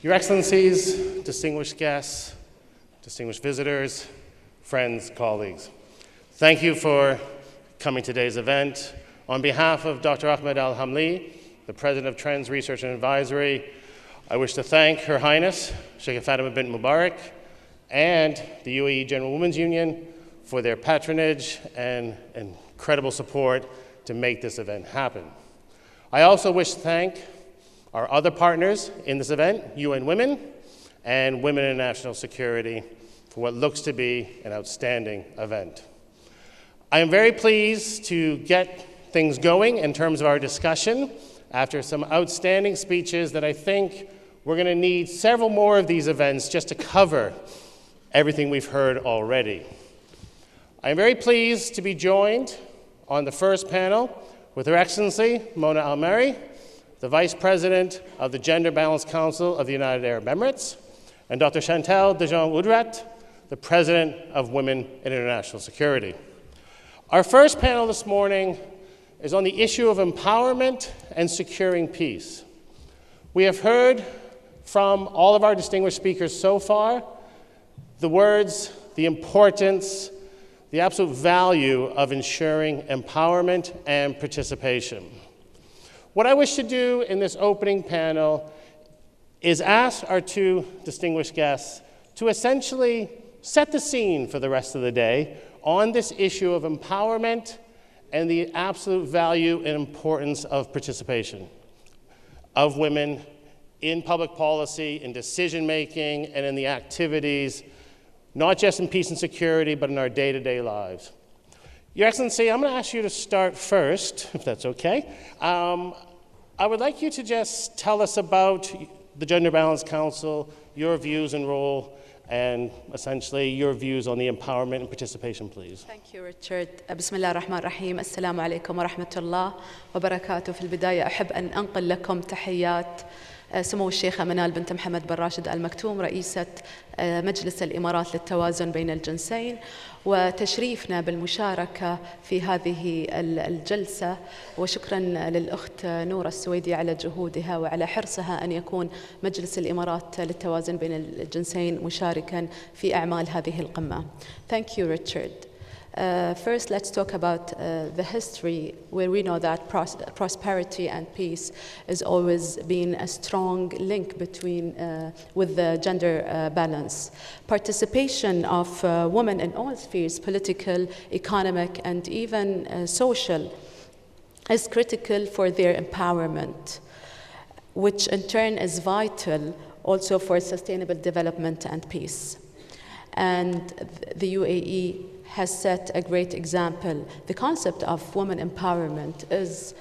Your Excellencies, distinguished guests, distinguished visitors, friends, colleagues, thank you for coming to today's event. On behalf of Dr. Ahmed Al-Hamli, the President of Trends Research and Advisory, I wish to thank Her Highness, Sheikh Fatima bint Mubarak, and the UAE General Women's Union for their patronage and incredible support to make this event happen. I also wish to thank our other partners in this event, UN Women and Women in National Security, for what looks to be an outstanding event. I am very pleased to get things going in terms of our discussion after some outstanding speeches that I think we're going to need several more of these events just to cover everything we've heard already. I am very pleased to be joined on the first panel with Her Excellency Mona Al-Marri, the Vice President of the Gender Balance Council of the United Arab Emirates, and Dr. Chantal Dejean-Udrat, the President of Women in International Security. Our first panel this morning is on the issue of empowerment and securing peace. We have heard from all of our distinguished speakers so far the words, the importance, the absolute value of ensuring empowerment and participation. What I wish to do in this opening panel is ask our two distinguished guests to essentially set the scene for the rest of the day on this issue of empowerment and the absolute value and importance of participation of women in public policy, in decision-making, and in the activities, not just in peace and security, but in our day-to-day lives. Your Excellency, I'm going to ask you to start first, if that's okay. I would like you to just tell us about the Gender Balance Council, your views and role, and essentially your views on the empowerment and participation, please. Thank you, Richard. بسم الله الرحمن الرحيم. السلام عليكم ورحمة الله وبركاته. في البداية أحب أن أنقل لكم تحيات سمو الشيخة منال بنت محمد بن راشد آل مكتوم رئيسة مجلس الإمارات للتوازن بين الجنسين، وتشريفنا بالمشاركة في هذه الجلسة، وشكرا للأخت نورة السويدي على جهودها وعلى حرصها أن يكون مجلس الإمارات للتوازن بين الجنسين مشاركا في أعمال هذه القمة. Thank you, Richard. First, let's talk about the history, where we know that prosperity and peace has always been a strong link between with the gender balance. Participation of women in all spheres, political, economic, and even social, is critical for their empowerment, which in turn is vital also for sustainable development and peace. And the UAE has set a great example. The concept of women empowerment is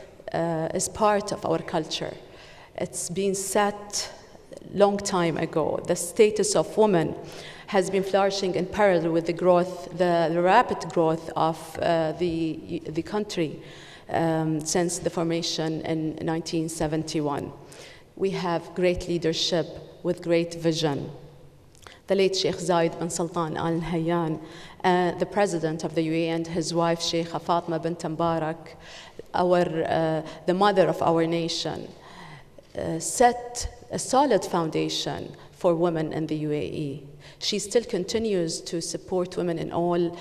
part of our culture. It's been set long time ago. The status of women has been flourishing in parallel with the growth, the rapid growth of the country since the formation in 1971. We have great leadership with great vision. The late Sheikh Zayed bin Sultan Al Nahyan, the president of the UAE, and his wife Sheikh Fatima bint Mubarak, the mother of our nation, set a solid foundation for women in the UAE. She still continues to support women in all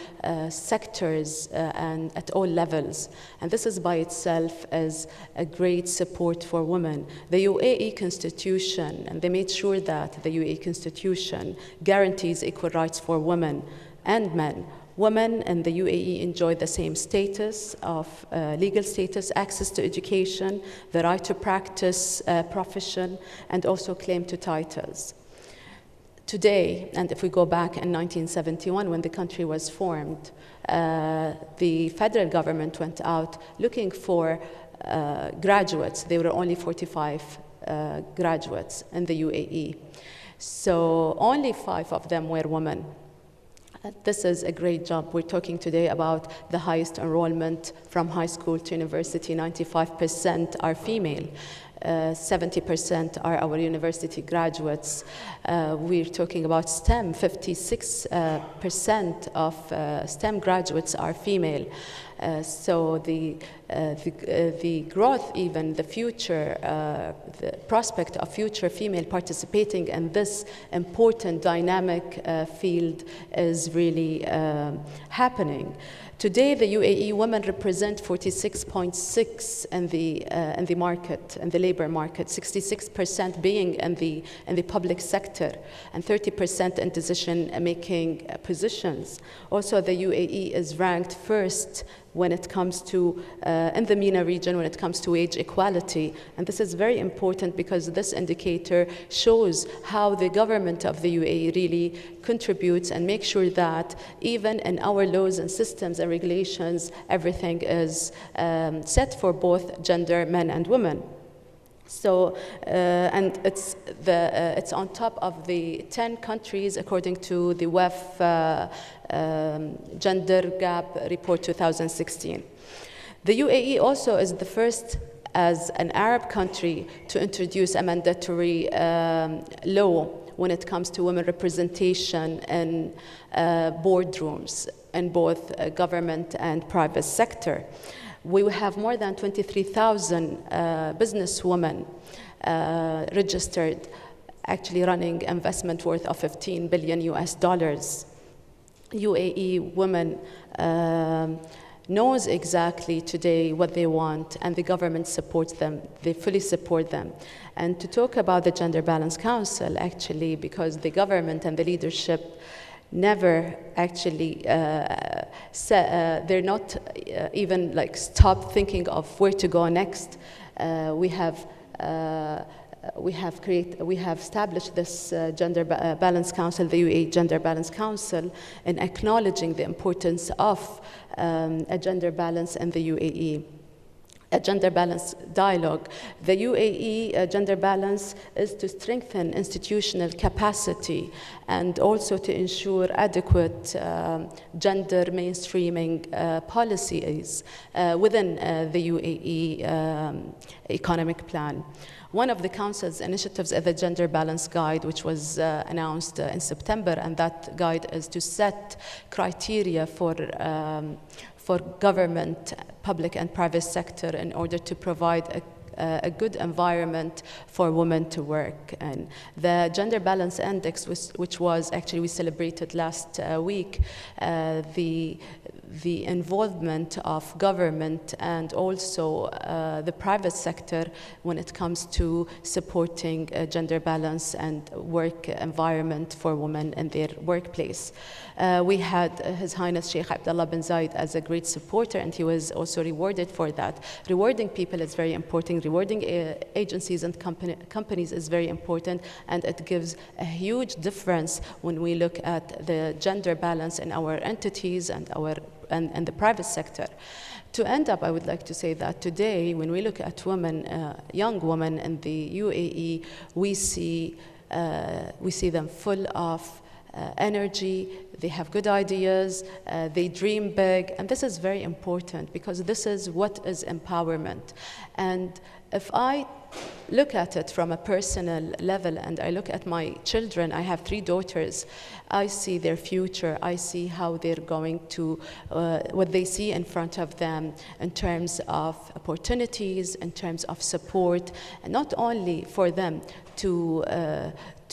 sectors and at all levels. And this is by itself as a great support for women. The UAE Constitution, and they made sure that the UAE Constitution guarantees equal rights for women and men. Women in the UAE enjoy the same status of legal status, access to education, the right to practice profession, and also claim to titles. Today, and if we go back in 1971 when the country was formed, the federal government went out looking for graduates. There were only 45 graduates in the UAE. So only 5 of them were women. This is a great job. We're talking today about the highest enrollment from high school to university. 95% are female. 70% are our university graduates. We're talking about STEM, 56% of STEM graduates are female. So the growth, even the future, the prospect of future female participating in this important dynamic field is really happening. Today, the UAE women represent 46.6% in the market, in the labor market, 66% being in the public sector, and 30% in decision-making positions. Also, the UAE is ranked first when it comes to, in the MENA region, when it comes to wage equality. And this is very important because this indicator shows how the government of the UAE really contributes and makes sure that even in our laws and systems and regulations, everything is set for both gender, men and women. So, and it's on top of the 10 countries according to the WIIS Gender Gap Report 2016. The UAE also is the first as an Arab country to introduce a mandatory law when it comes to women representation in boardrooms in both government and private sector. We have more than 23,000 businesswomen registered, actually running investment worth of $15 billion. UAE women knows exactly today what they want, and the government supports them. They fully support them. And to talk about the Gender Balance Council, actually, because the government and the leadership never actually they're not even like stop thinking of where to go next. We have established this Gender Balance Council, the UAE Gender Balance Council, in acknowledging the importance of a gender balance in the UAE. A gender balance dialogue. The UAE gender balance is to strengthen institutional capacity and also to ensure adequate gender mainstreaming policies within the UAE economic plan. One of the Council's initiatives is the Gender Balance Guide, which was announced in September, and that guide is to set criteria for government, public and private sector in order to provide a good environment for women to work. And the Gender Balance Index, which was actually we celebrated last week, the involvement of government and also the private sector when it comes to supporting gender balance and work environment for women in their workplace. We had His Highness Sheikh Abdullah bin Zayed as a great supporter, and he was also rewarded for that. Rewarding people is very important. Rewarding agencies and companies is very important, and it gives a huge difference when we look at the gender balance in our entities and and the private sector. To end up, I would like to say that today, when we look at women, young women in the UAE, we see them full of energy, they have good ideas, they dream big, and this is very important because this is what is empowerment. And if I look at it from a personal level and I look at my children, I have 3 daughters, I see their future, I see how they're going to, what they see in front of them in terms of opportunities, in terms of support, and not only for them to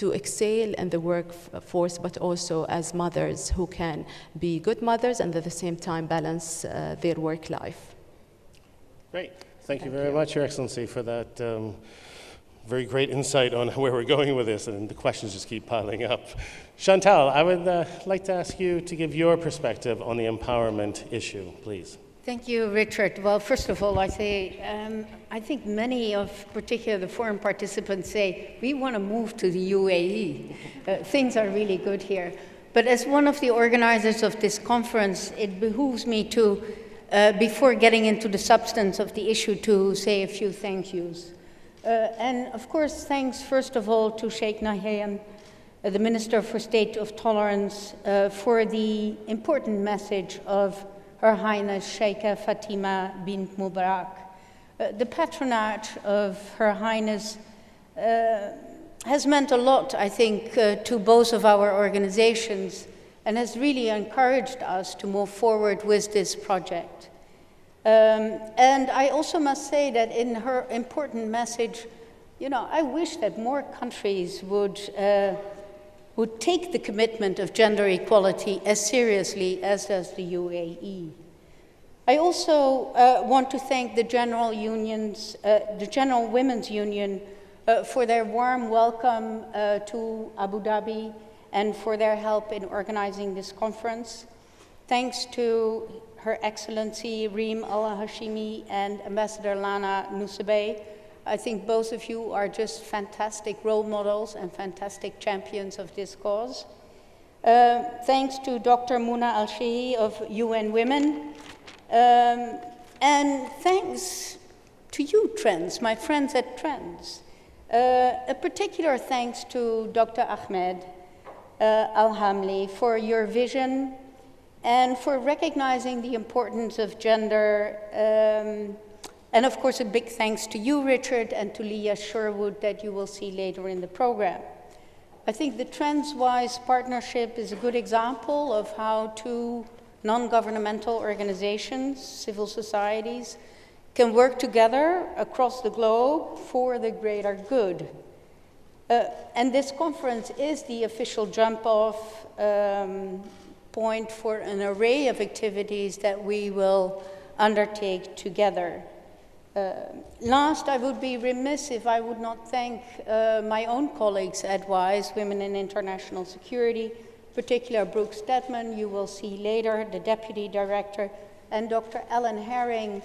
excel in the workforce, but also as mothers who can be good mothers and at the same time balance their work life. Great. Thank you very much, Your Excellency, for that very great insight on where we're going with this, and the questions just keep piling up. Chantal, I would like to ask you to give your perspective on the empowerment issue, please. Thank you, Richard. Well, first of all, I think many of, particularly the foreign participants, say, we want to move to the UAE. Things are really good here. But as one of the organizers of this conference, it behooves me to, before getting into the substance of the issue, to say a few thank yous. And of course, thanks first of all to Sheikh Nahyan, the Minister for State of Tolerance, for the important message of Her Highness Sheikha Fatima bint Mubarak, The patronage of Her Highness has meant a lot, I think, to both of our organizations and has really encouraged us to move forward with this project. And I also must say that in her important message, you know, I wish that more countries would take the commitment of gender equality as seriously as does the UAE. I also want to thank the General Women's Union for their warm welcome to Abu Dhabi and for their help in organizing this conference. Thanks to Her Excellency Reem Al-Hashimi and Ambassador Lana Nusseibeh. I think both of you are just fantastic role models and fantastic champions of this cause. Thanks to Dr. Muna Al-Shehi of UN Women. And thanks to you, Trends, my friends at Trends. A particular thanks to Dr. Ahmed Al-Hamli for your vision and for recognizing the importance of gender. And of course, a big thanks to you, Richard, and to Leah Sherwood that you will see later in the program. I think the Trends-WIIS partnership is a good example of how two non-governmental organizations, civil societies, can work together across the globe for the greater good. And this conference is the official jump-off point for an array of activities that we will undertake together. Last, I would be remiss if I would not thank my own colleagues at WIIS, Women in International Security, particularly Brooke Stedman, you will see later, the Deputy Director, and Dr. Ellen Herring,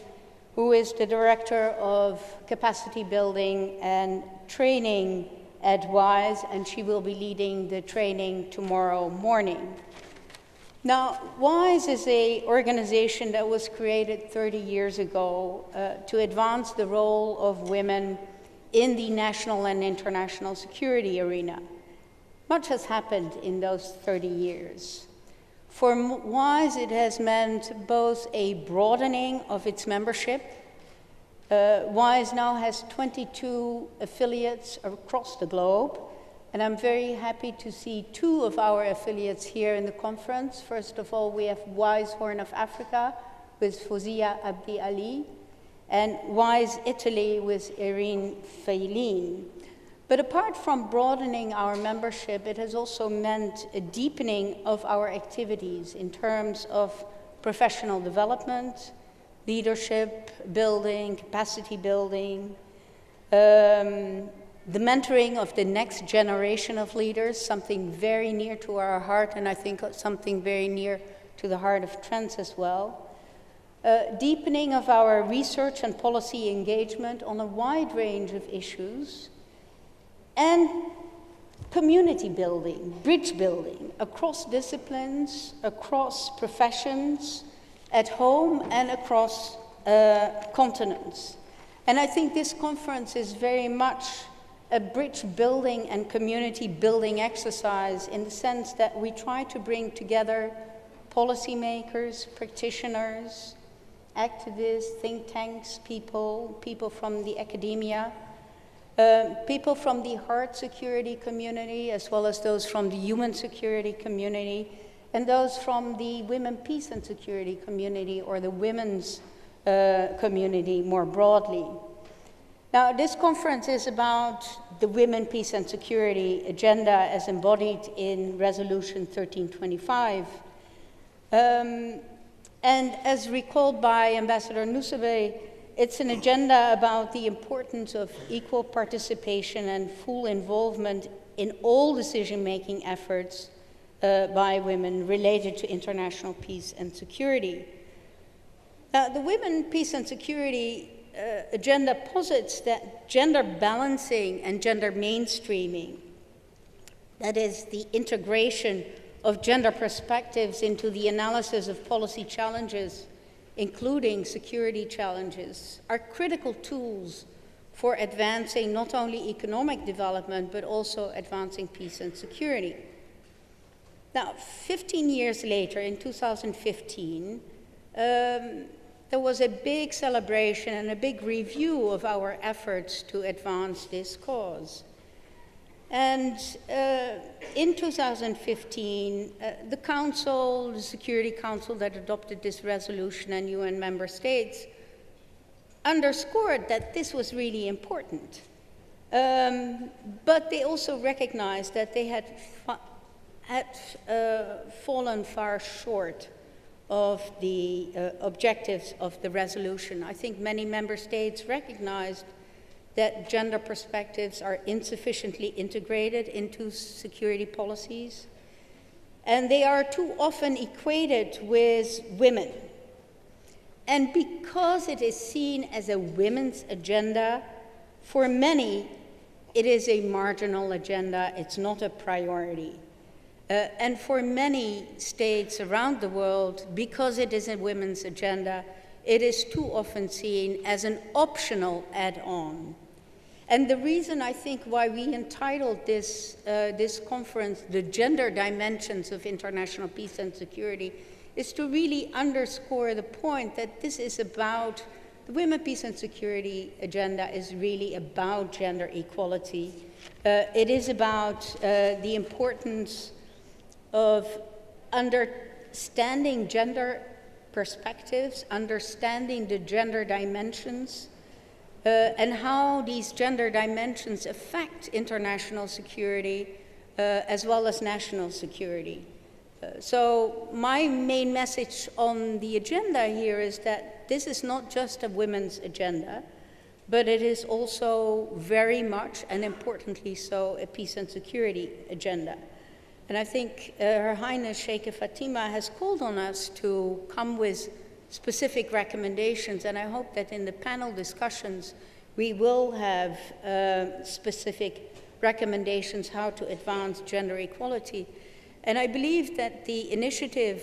who is the Director of Capacity Building and Training at WIIS, and she will be leading the training tomorrow morning. Now, WIIS is an organization that was created 30 years ago to advance the role of women in the national and international security arena. Much has happened in those 30 years. For WIIS, it has meant both a broadening of its membership. WIIS now has 22 affiliates across the globe. And I'm very happy to see two of our affiliates here in the conference. First of all, we have WIIS Horn of Africa with Fozia Abdi Ali, and WIIS Italy with Irene Feilin. But apart from broadening our membership, it has also meant a deepening of our activities in terms of professional development, leadership building, capacity building, the mentoring of the next generation of leaders, something very near to our heart, and I think something very near to the heart of Trends as well. Deepening of our research and policy engagement on a wide range of issues, and community building, bridge building, across disciplines, across professions, at home and across continents. And I think this conference is very much a bridge building and community building exercise in the sense that we try to bring together policymakers, practitioners, activists, think tanks, people from the academia, people from the hard security community, as well as those from the human security community, and those from the women, peace and security community, or the women's community more broadly. Now, this conference is about the women, peace and security agenda as embodied in Resolution 1325. And as recalled by Ambassador Nusseibeh, it's an agenda about the importance of equal participation and full involvement in all decision-making efforts by women related to international peace and security. Now, the women, peace and security agenda posits that gender balancing and gender mainstreaming, that is, the integration of gender perspectives into the analysis of policy challenges, including security challenges, are critical tools for advancing not only economic development, but also advancing peace and security. Now, 15 years later, in 2015, there was a big celebration and a big review of our efforts to advance this cause. And in 2015, the Council, the Security Council that adopted this resolution, and UN member states underscored that this was really important. But they also recognized that they had fallen far short of the objectives of the resolution. I think many member states recognized that gender perspectives are insufficiently integrated into security policies, and they are too often equated with women. And because it is seen as a women's agenda, for many, it is a marginal agenda, it's not a priority. And for many states around the world, because it is a women's agenda, it is too often seen as an optional add-on. And the reason I think why we entitled this conference "The Gender Dimensions of International Peace and Security" is to really underscore the point that this is about, the Women, Peace and Security agenda is really about gender equality. It is about the importance of understanding gender perspectives, understanding the gender dimensions, and how these gender dimensions affect international security as well as national security. So my main message on the agenda here is that this is not just a women's agenda, but it is also very much, and importantly so, a peace and security agenda. And I think Her Highness Sheikh Fatima has called on us to come with specific recommendations, and I hope that in the panel discussions we will have specific recommendations how to advance gender equality. And I believe that the initiative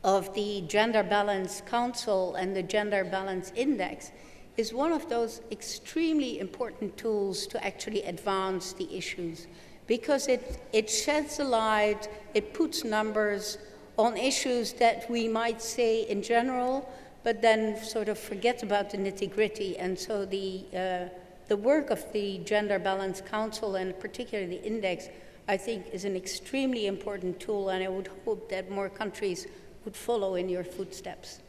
of the Gender Balance Council and the Gender Balance Index is one of those extremely important tools to actually advance the issues, because it sheds a light, it puts numbers on issues that we might say in general, but then sort of forget about the nitty-gritty. And so the work of the Gender Balance Council, and particularly the index, I think is an extremely important tool, and I would hope that more countries would follow in your footsteps.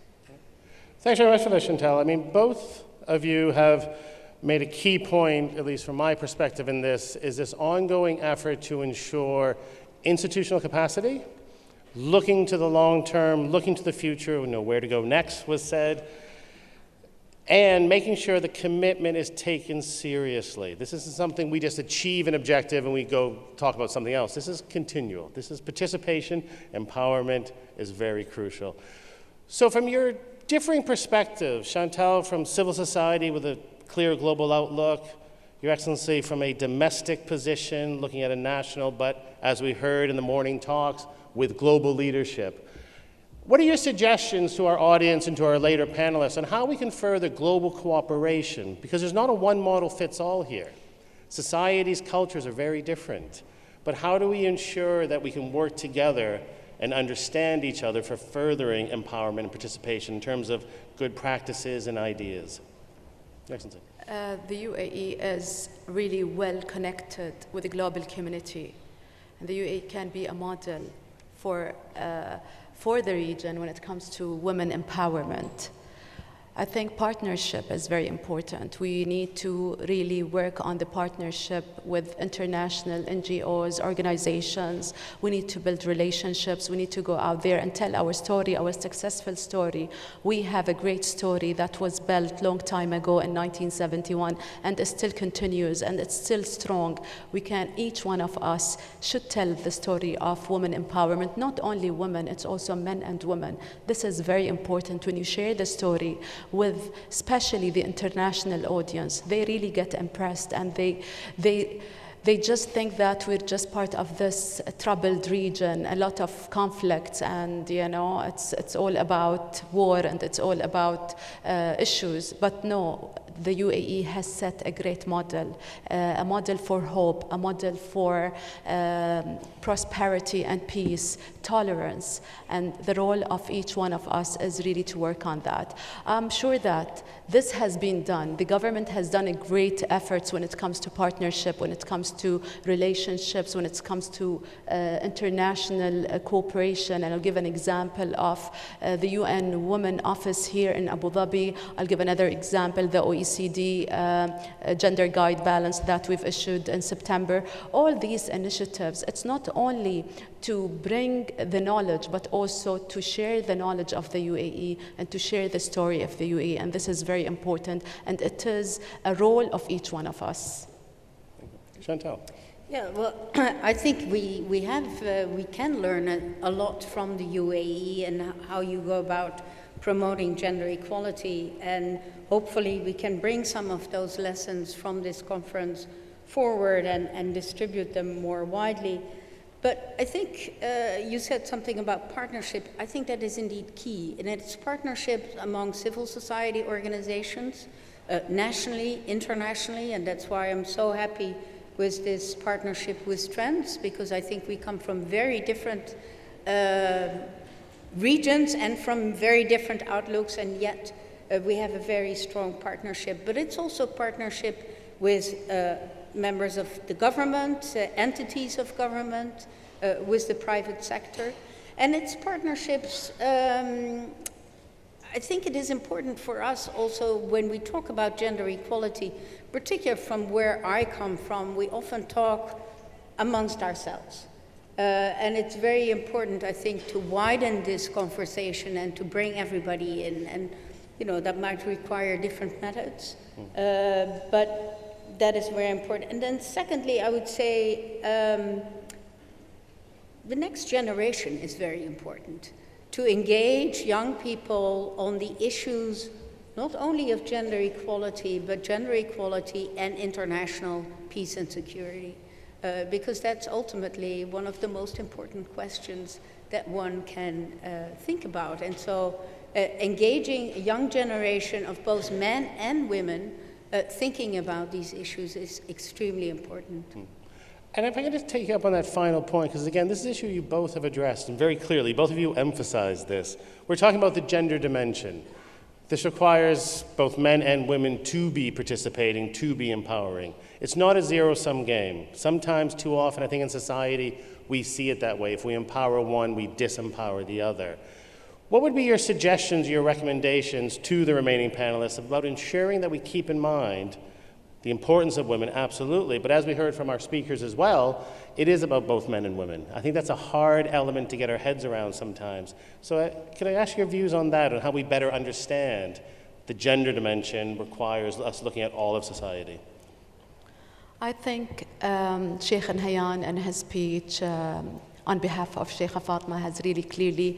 Thanks very much for that, Chantal. I mean, both of you have made a key point, at least from my perspective in this, is this ongoing effort to ensure institutional capacity, looking to the long term, looking to the future, we know where to go next was said, and making sure the commitment is taken seriously. This isn't something we just achieve an objective and we go talk about something else. This is continual. This is participation. Empowerment is very crucial. So from your differing perspectives, Chantal from civil society with a clear global outlook, Your Excellency from a domestic position, looking at a national, but as we heard in the morning talks, with global leadership. What are your suggestions to our audience and to our later panelists on how we can further global cooperation? Because there's not a one model fits all here. Societies, cultures are very different. But how do we ensure that we can work together and understand each other for furthering empowerment and participation in terms of good practices and ideas? Excellency. The UAE is really well connected with the global community. And the UAE can be a model for the region when it comes to women empowerment. I think partnership is very important. We need to really work on the partnership with international NGOs, organizations. We need to build relationships. We need to go out there and tell our story, our successful story. We have a great story that was built a long time ago in 1971, and it still continues, and it's still strong. Each one of us should tell the story of women empowerment, not only women, it's also men and women. This is very important. When you share the story with especially the international audience, they really get impressed, and they just think that we're just part of this troubled region, a lot of conflicts, and it's all about war and it's all about issues. But no, the UAE has set a great model, a model for hope, a model for prosperity and peace, tolerance, and the role of each one of us is really to work on that. I'm sure that this has been done. The government has done a great efforts when it comes to partnership, when it comes to relationships, when it comes to international cooperation. And I'll give an example of the UN Women Office here in Abu Dhabi. I'll give another example, the OECD Gender Guide Balance that we've issued in September. All these initiatives, it's not only to bring the knowledge, but also to share the knowledge of the UAE and to share the story of the UAE. And this is very important, and it is a role of each one of us. Chantal. Yeah, well, I think we can learn a lot from the UAE and how you go about promoting gender equality, and hopefully we can bring some of those lessons from this conference forward and distribute them more widely. But I think you said something about partnership. I think that is indeed key, and it's partnerships among civil society organizations, nationally, internationally, and that's why I'm so happy with this partnership with Trends, because I think we come from very different regions and from very different outlooks, and yet we have a very strong partnership. But it's also partnership with members of the government, entities of government, with the private sector. And it's partnerships, I think it is important for us also when we talk about gender equality, particularly from where I come from, we often talk amongst ourselves. And it's very important, I think, to widen this conversation and to bring everybody in. And, you know, that might require different methods, but that is very important. And then secondly, I would say the next generation is very important. To engage young people on the issues not only of gender equality, but gender equality and international peace and security. Because that's ultimately one of the most important questions that one can think about. And so engaging a young generation of both men and women thinking about these issues is extremely important. And if I could just take you up on that final point, because again, this is an issue you both have addressed, and very clearly, both of you emphasized this. We're talking about the gender dimension. This requires both men and women to be participating, to be empowering. It's not a zero-sum game. Sometimes, too often, I think in society, we see it that way. If we empower one, we disempower the other. What would be your suggestions, your recommendations to the remaining panelists about ensuring that we keep in mind the importance of women? Absolutely, but as we heard from our speakers as well, it is about both men and women. I think that's a hard element to get our heads around sometimes. So can I ask your views on that, on how we better understand the gender dimension requires us looking at all of society? I think Sheikh Nahyan in his speech on behalf of Sheikha Fatima has really clearly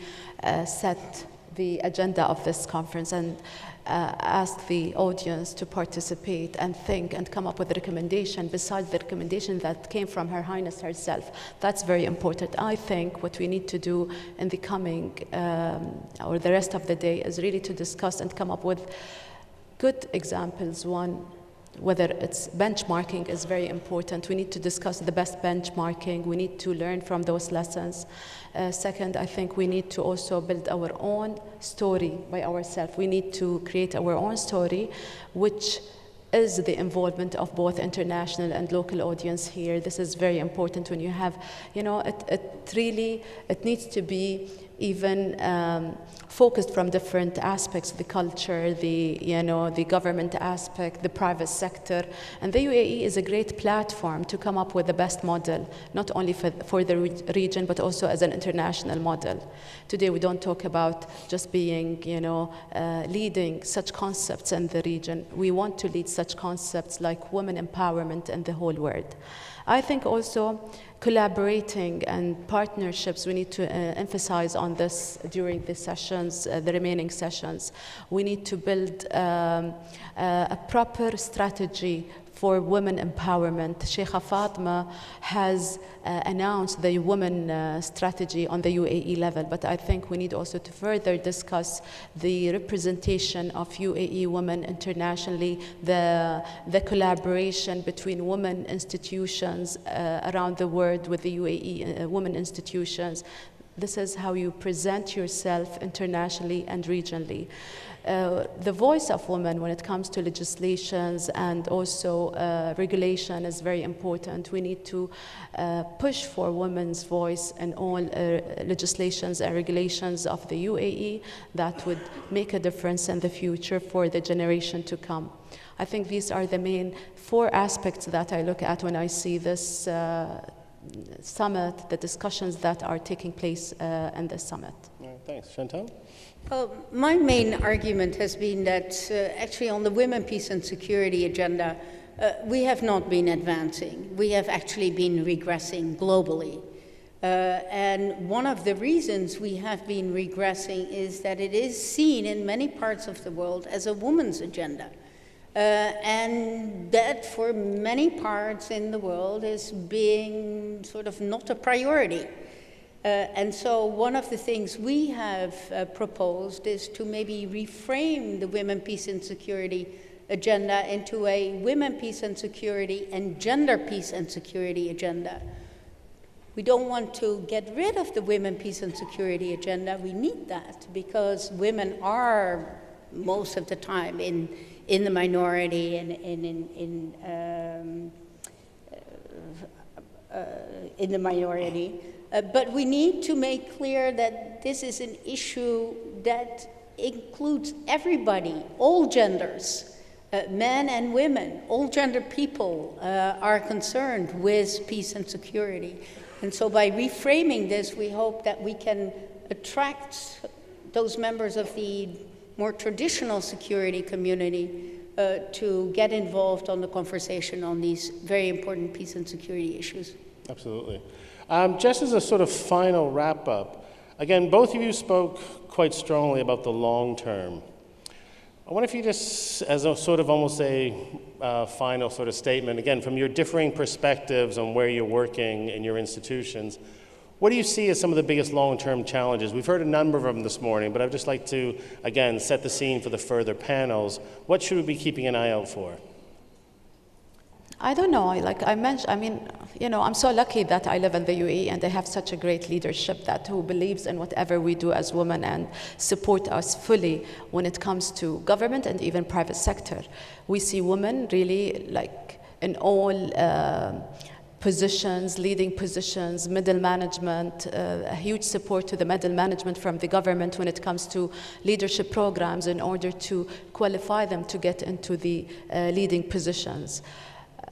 set the agenda of this conference and ask the audience to participate and think and come up with a recommendation besides the recommendation that came from Her Highness herself. That's very important. I think what we need to do in the coming or the rest of the day is really to discuss and come up with good examples. One, whether it's benchmarking is very important. We need to discuss the best benchmarking. We need to learn from those lessons. Second, I think we need to also build our own story by ourselves. We need to create our own story, which is the involvement of both international and local audience here. This is very important when you have, you know, it needs to be even focused from different aspects, the culture, the government aspect, the private sector. And the UAE is a great platform to come up with the best model, not only for the region, but also as an international model. Today, we don't talk about just being, leading such concepts in the region. We want to lead such concepts like women empowerment in the whole world. I think also collaborating and partnerships, we need to emphasize on this during the sessions, the remaining sessions. We need to build a proper strategy for women empowerment. Sheikh Fatima has announced the women strategy on the UAE level, but I think we need also to further discuss the representation of UAE women internationally, the collaboration between women institutions around the world with the UAE women institutions. This is how you present yourself internationally and regionally. The voice of women when it comes to legislations and also regulation is very important. We need to push for women's voice in all legislations and regulations of the UAE that would make a difference in the future for the generation to come. I think these are the main 4 aspects that I look at when I see this summit, the discussions that are taking place in this summit. Thanks. Chantal? My main argument has been that actually on the women, peace and security agenda, we have not been advancing. We have actually been regressing globally. And one of the reasons we have been regressing is that it is seen in many parts of the world as a woman's agenda. And that for many parts in the world is being sort of not a priority. And so one of the things we have proposed is to maybe reframe the women, peace and security agenda into a women, peace and security and gender peace and security agenda. We don't want to get rid of the women, peace and security agenda. We need that because women are most of the time in the minority and in the minority. But we need to make clear that this is an issue that includes everybody, all genders, men and women, all gender people are concerned with peace and security. And so by reframing this, we hope that we can attract those members of the more traditional security community to get involved on the conversation on these very important peace and security issues. Absolutely. Just as a sort of final wrap-up, again, both of you spoke quite strongly about the long term. I wonder if you just, as a sort of almost a final sort of statement, again, from your differing perspectives on where you're working in your institutions, what do you see as some of the biggest long-term challenges? We've heard a number of them this morning, but I'd just like to, again, set the scene for the further panels. What should we be keeping an eye out for? I don't know, like I mentioned, I mean, you know, I'm so lucky that I live in the UAE and they have such a great leadership who believes in whatever we do as women and support us fully when it comes to government and even private sector. We see women really like in all positions, leading positions, middle management, a huge support to the middle management from the government when it comes to leadership programs in order to qualify them to get into the leading positions.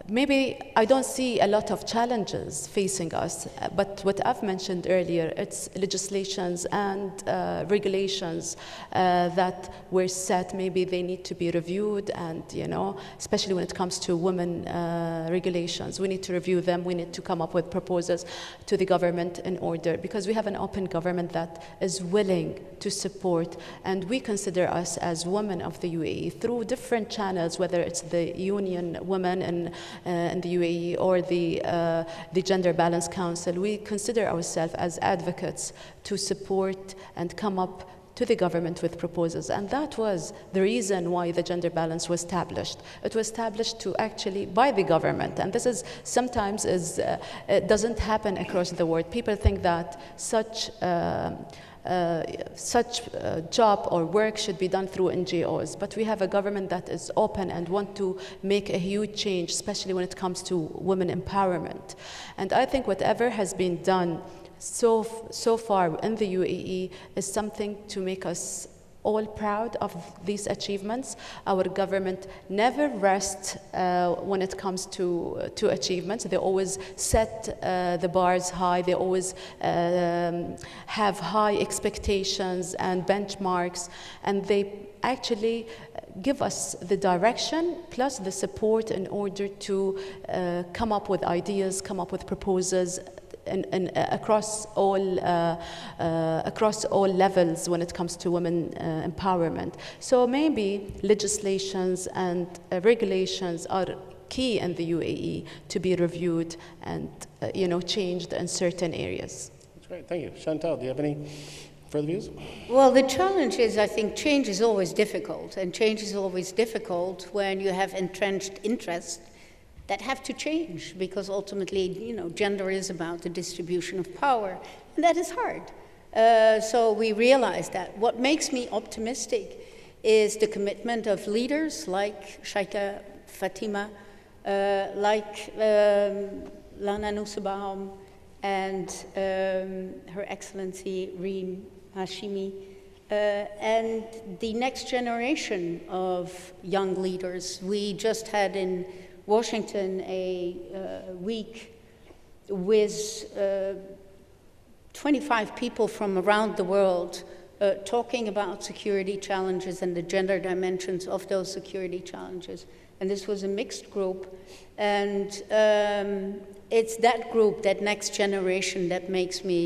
Maybe I don't see a lot of challenges facing us, but what I've mentioned earlier, it's legislations and regulations that were set. Maybe they need to be reviewed, and you know, especially when it comes to women regulations, we need to review them. We need to come up with proposals to the government in order, because we have an open government that is willing to support, and we consider us as women of the UAE through different channels, whether it's the Union Women in the UAE or the Gender Balance Council. We consider ourselves as advocates to support and come up to the government with proposals, and that was the reason why the gender balance was established. It was established to actually by the government, and this is sometimes it doesn't happen across the world. People think that such job or work should be done through NGOs, but we have a government that is open and want to make a huge change, especially when it comes to women empowerment. And I think whatever has been done so far in the UAE is something to make us all proud of these achievements. Our government never rests when it comes to achievements. They always set the bars high. They always have high expectations and benchmarks, and they actually give us the direction plus the support in order to come up with ideas, come up with proposals across all levels when it comes to women empowerment. So maybe legislations and regulations key in the UAE to be reviewed and changed in certain areas. That's great. Thank you. Chantal, do you have any further views? Well, the challenge is, I think, change is always difficult, and change is always difficult when you have entrenched interests that have to change, because ultimately, gender is about the distribution of power, and that is hard. So we realize that. What makes me optimistic is the commitment of leaders like Sheikha Fatima, like Lana Nussbaum, and Her Excellency Reem Hashimi, and the next generation of young leaders. We just had in Washington a week with 25 people from around the world talking about security challenges and the gender dimensions of those security challenges. And this was a mixed group. And it's that group, that next generation, that makes me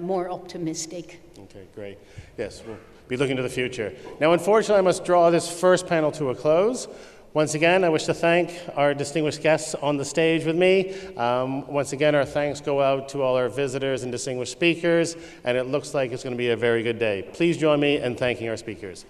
more optimistic. Okay, great. Yes, we'll be looking to the future. Now, unfortunately, I must draw this first panel to a close. Once again, I wish to thank our distinguished guests on the stage with me. Once again, our thanks go out to all our visitors and distinguished speakers, and it looks like it's going to be a very good day. Please join me in thanking our speakers.